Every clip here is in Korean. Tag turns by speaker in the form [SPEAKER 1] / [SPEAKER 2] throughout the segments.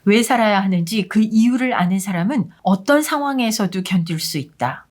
[SPEAKER 1] 왜 살아야 하는지 그 이유를 아는 사람은 어떤 상황에서도 견딜 수 있다.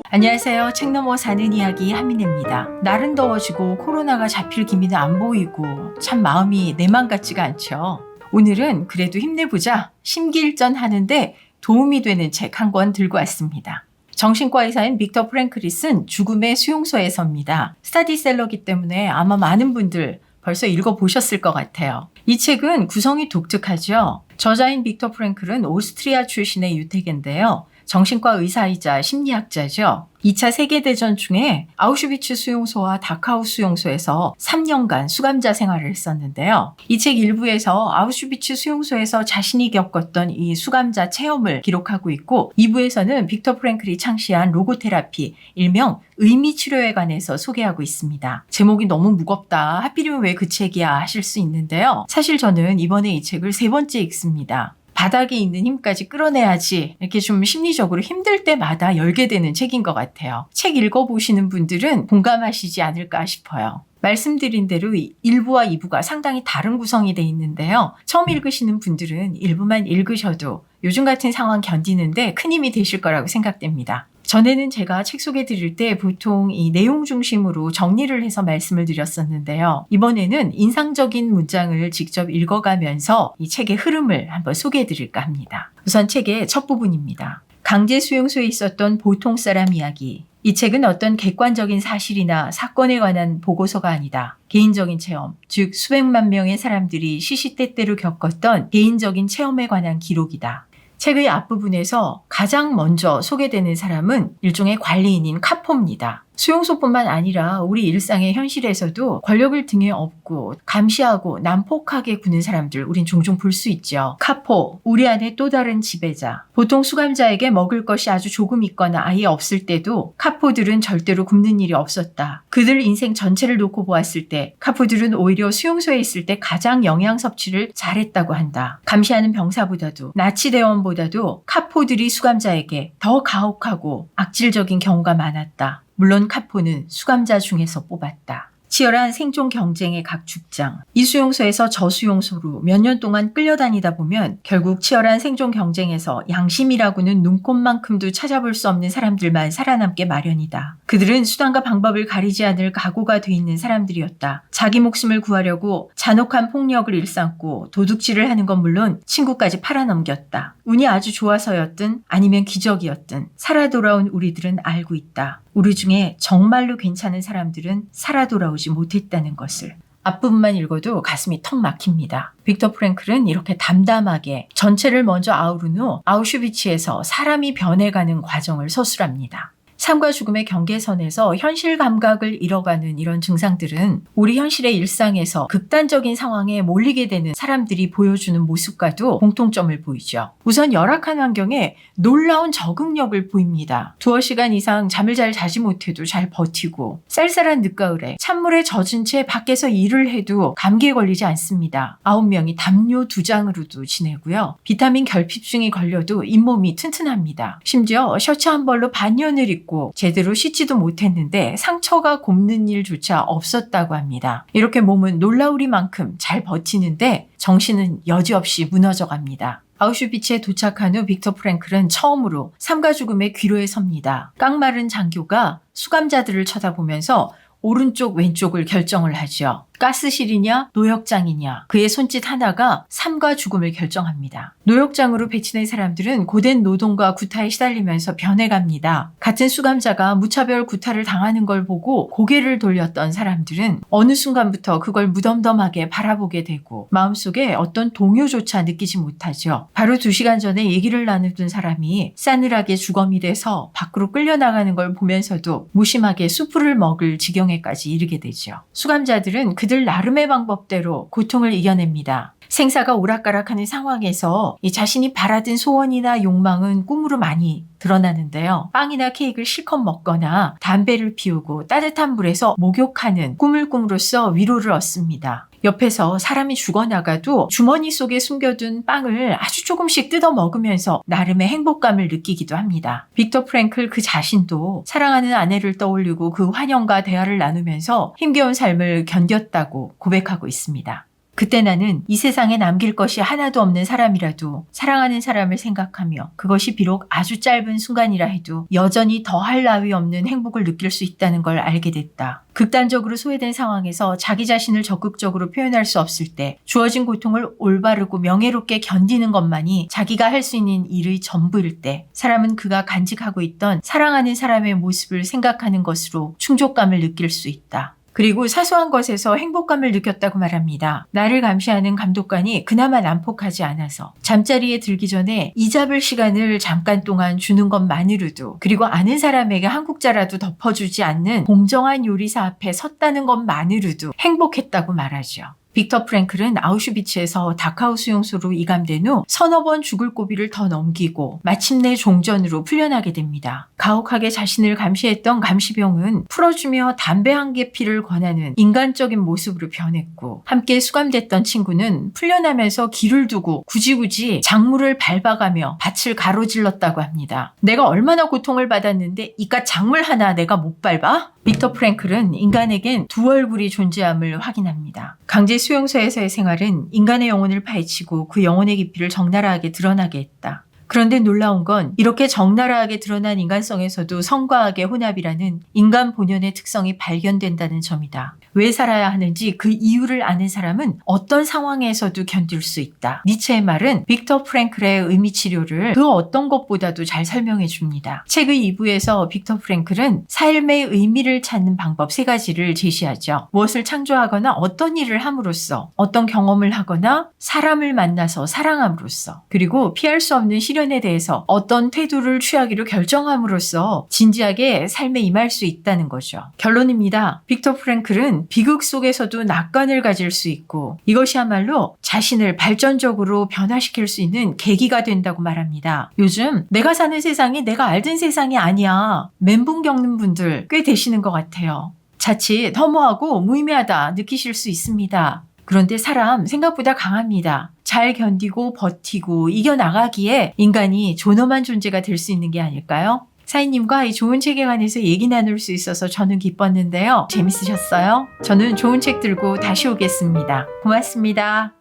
[SPEAKER 1] 안녕하세요. 책 넘어 사는 이야기 한민혜입니다. 날은 더워지고 코로나가 잡힐 기미는 안 보이고 참 마음이 내 맘 같지가 않죠. 오늘은 그래도 힘내보자 심기일전 하는데 도움이 되는 책 한 권 들고 왔습니다. 정신과 의사인 빅터 프랭클이 쓴 죽음의 수용소에서입니다. 스타디셀러기 때문에 아마 많은 분들 벌써 읽어보셨을 것 같아요. 이 책은 구성이 독특하죠. 저자인 빅터 프랭클은 오스트리아 출신의 유태계인데요. 정신과 의사이자 심리학자죠. 2차 세계대전 중에 아우슈비츠 수용소와 다카우 수용소에서 3년간 수감자 생활을 했었는데요. 이 책 일부에서 아우슈비츠 수용소에서 자신이 겪었던 이 수감자 체험을 기록하고 있고 2부에서는 빅터 프랭클이 창시한 로고테라피, 일명 의미치료에 관해서 소개하고 있습니다. 제목이 너무 무겁다. 하필이면 왜 그 책이야 하실 수 있는데요. 사실 저는 이번에 이 책을 3번째 읽습니다. 바닥에 있는 힘까지 끌어내야지 이렇게 좀 심리적으로 힘들 때마다 열게 되는 책인 것 같아요. 책 읽어보시는 분들은 공감하시지 않을까 싶어요. 말씀드린 대로 1부와 2부가 상당히 다른 구성이 돼 있는데요. 처음 읽으시는 분들은 1부만 읽으셔도 요즘 같은 상황 견디는데 큰 힘이 되실 거라고 생각됩니다. 전에는 제가 책 소개 드릴 때 보통 이 내용 중심으로 정리를 해서 말씀을 드렸었는데요. 이번에는 인상적인 문장을 직접 읽어가면서 이 책의 흐름을 한번 소개해 드릴까 합니다. 우선 책의 첫 부분입니다. 강제 수용소에 있었던 보통 사람 이야기. 이 책은 어떤 객관적인 사실이나 사건에 관한 보고서가 아니다. 개인적인 체험, 즉 수백만 명의 사람들이 시시때때로 겪었던 개인적인 체험에 관한 기록이다. 책의 앞부분에서 가장 먼저 소개되는 사람은 일종의 관리인인 카포입니다. 수용소뿐만 아니라 우리 일상의 현실에서도 권력을 등에 업고 감시하고 난폭하게 구는 사람들 우린 종종 볼 수 있죠. 카포, 우리 안에 또 다른 지배자. 보통 수감자에게 먹을 것이 아주 조금 있거나 아예 없을 때도 카포들은 절대로 굶는 일이 없었다. 그들 인생 전체를 놓고 보았을 때 카포들은 오히려 수용소에 있을 때 가장 영양 섭취를 잘했다고 한다. 감시하는 병사보다도 나치대원보다도 카포들이 수감자에게 더 가혹하고 악질적인 경우가 많았다. 물론 카포는 수감자 중에서 뽑았다. 치열한 생존 경쟁의 각 축장. 이 수용소에서 저 수용소로 몇 년 동안 끌려다니다 보면 결국 치열한 생존 경쟁에서 양심이라고는 눈꼽만큼도 찾아볼 수 없는 사람들만 살아남게 마련이다. 그들은 수단과 방법을 가리지 않을 각오가 돼 있는 사람들이었다. 자기 목숨을 구하려고 잔혹한 폭력을 일삼고 도둑질을 하는 건 물론 친구까지 팔아넘겼다. 운이 아주 좋아서였든 아니면 기적이었든 살아 돌아온 우리들은 알고 있다. 우리 중에 정말로 괜찮은 사람들은 살아 돌아오지 못했다는 것을. 앞부분만 읽어도 가슴이 턱 막힙니다. 빅터 프랭클은 이렇게 담담하게 전체를 먼저 아우른 후 아우슈비츠에서 사람이 변해가는 과정을 서술합니다. 삶과 죽음의 경계선에서 현실 감각을 잃어가는 이런 증상들은 우리 현실의 일상에서 극단적인 상황에 몰리게 되는 사람들이 보여주는 모습과도 공통점을 보이죠. 우선 열악한 환경에 놀라운 적응력을 보입니다. 두어 시간 이상 잠을 잘 자지 못해도 잘 버티고 쌀쌀한 늦가을에 찬물에 젖은 채 밖에서 일을 해도 감기에 걸리지 않습니다. 9명이 담요 2장으로도 지내고요. 비타민 결핍증이 걸려도 잇몸이 튼튼합니다. 심지어 셔츠 한 벌로 반년을 입고 제대로 씻지도 못했는데 상처가 곱는 일조차 없었다고 합니다. 이렇게 몸은 놀라우리만큼 잘 버티는데 정신은 여지없이 무너져 갑니다. 아우슈비츠에 도착한 후 빅터 프랭클은 처음으로 삶과 죽음의 귀로에 섭니다. 깡마른 장교가 수감자들을 쳐다보면서 오른쪽 왼쪽을 결정을 하죠. 가스실이냐 노역장이냐 그의 손짓 하나가 삶과 죽음을 결정합니다. 노역장으로 배치된 사람들은 고된 노동과 구타에 시달리면서 변해갑니다. 같은 수감자가 무차별 구타를 당하는 걸 보고 고개를 돌렸던 사람들은 어느 순간부터 그걸 무덤덤하게 바라보게 되고 마음속에 어떤 동요조차 느끼지 못하죠. 바로 2시간 전에 얘기를 나누던 사람이 싸늘하게 주검이 돼서 밖으로 끌려나가는 걸 보면서도 무심하게 수프를 먹을 지경에까지 이르게 되죠. 수감자들은 그들 나름의 방법대로 고통을 이겨냅니다. 생사가 오락가락하는 상황에서 자신이 바라던 소원이나 욕망은 꿈으로 많이 드러나는데요. 빵이나 케이크를 실컷 먹거나 담배를 피우고 따뜻한 물에서 목욕하는 꿈을 꿈으로써 위로를 얻습니다. 옆에서 사람이 죽어나가도 주머니 속에 숨겨둔 빵을 아주 조금씩 뜯어 먹으면서 나름의 행복감을 느끼기도 합니다. 빅터 프랭클 그 자신도 사랑하는 아내를 떠올리고 그 환영과 대화를 나누면서 힘겨운 삶을 견뎠다고 고백하고 있습니다. 그때 나는 이 세상에 남길 것이 하나도 없는 사람이라도 사랑하는 사람을 생각하며 그것이 비록 아주 짧은 순간이라 해도 여전히 더할 나위 없는 행복을 느낄 수 있다는 걸 알게 됐다. 극단적으로 소외된 상황에서 자기 자신을 적극적으로 표현할 수 없을 때 주어진 고통을 올바르고 명예롭게 견디는 것만이 자기가 할 수 있는 일의 전부일 때 사람은 그가 간직하고 있던 사랑하는 사람의 모습을 생각하는 것으로 충족감을 느낄 수 있다. 그리고 사소한 것에서 행복감을 느꼈다고 말합니다. 나를 감시하는 감독관이 그나마 난폭하지 않아서 잠자리에 들기 전에 이 잡을 시간을 잠깐 동안 주는 것만으로도, 그리고 아는 사람에게 한 국자라도 덮어주지 않는 공정한 요리사 앞에 섰다는 것만으로도 행복했다고 말하죠. 빅터 프랭클은 아우슈비츠에서 다카우 수용소로 이감된 후 서너 번 죽을 고비를 더 넘기고 마침내 종전으로 풀려나게 됩니다. 가혹하게 자신을 감시했던 감시병은 풀어주며 담배 한 개 피를 권하는 인간적인 모습으로 변했고, 함께 수감됐던 친구는 풀려나면서 길을 두고 굳이 작물을 밟아가며 밭을 가로질렀다고 합니다. 내가 얼마나 고통을 받았는데 이깟 작물 하나 내가 못 밟아? 빅터 프랭클은 인간에겐 두 얼굴이 존재함을 확인합니다. 강제 수용소에서의 생활은 인간의 영혼을 파헤치고 그 영혼의 깊이를 적나라하게 드러나게 했다. 그런데 놀라운 건 이렇게 적나라하게 드러난 인간성에서도 성과학의 혼합이라는 인간 본연의 특성이 발견된다는 점이다. 왜 살아야 하는지 그 이유를 아는 사람은 어떤 상황에서도 견딜 수 있다. 니체의 말은 빅터 프랭클의 의미치료를 그 어떤 것보다도 잘 설명해 줍니다. 책의 2부에서 빅터 프랭클은 삶의 의미를 찾는 방법 3가지를 제시하죠. 무엇을 창조하거나 어떤 일을 함으로써, 어떤 경험을 하거나 사람을 만나서 사랑함으로써, 그리고 피할 수 없는 시련에 대해서 어떤 태도를 취하기로 결정함으로써 진지하게 삶에 임할 수 있다는 거죠. 결론입니다. 빅터 프랭클은 비극 속에서도 낙관을 가질 수 있고 이것이야말로 자신을 발전적으로 변화시킬 수 있는 계기가 된다고 말합니다. 요즘 내가 사는 세상이 내가 알던 세상이 아니야. 멘붕 겪는 분들 꽤 되시는 것 같아요. 자칫 허무하고 무의미하다 느끼실 수 있습니다. 그런데 사람 생각보다 강합니다. 잘 견디고 버티고 이겨나가기에 인간이 존엄한 존재가 될 수 있는 게 아닐까요? 사인님과 이 좋은 책에 관해서 얘기 나눌 수 있어서 저는 기뻤는데요. 재밌으셨어요? 저는 좋은 책 들고 다시 오겠습니다. 고맙습니다.